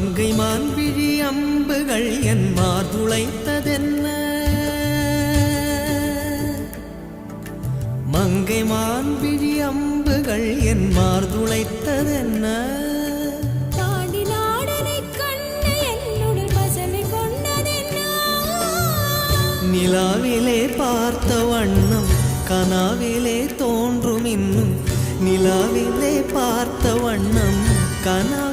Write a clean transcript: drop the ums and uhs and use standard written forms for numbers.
மங்கை மான்விழி அம்புகள் என் மார்புளைத்ததென்ன மங்கை மான்விழி அம்புகள் என் மார்புளைத்ததென்ன நிலாவிலே பார்த்த வண்ணம் கனாவிலே தோன்றும் இன்னும் நிலாவிலே பார்த்த வண்ணம் கனா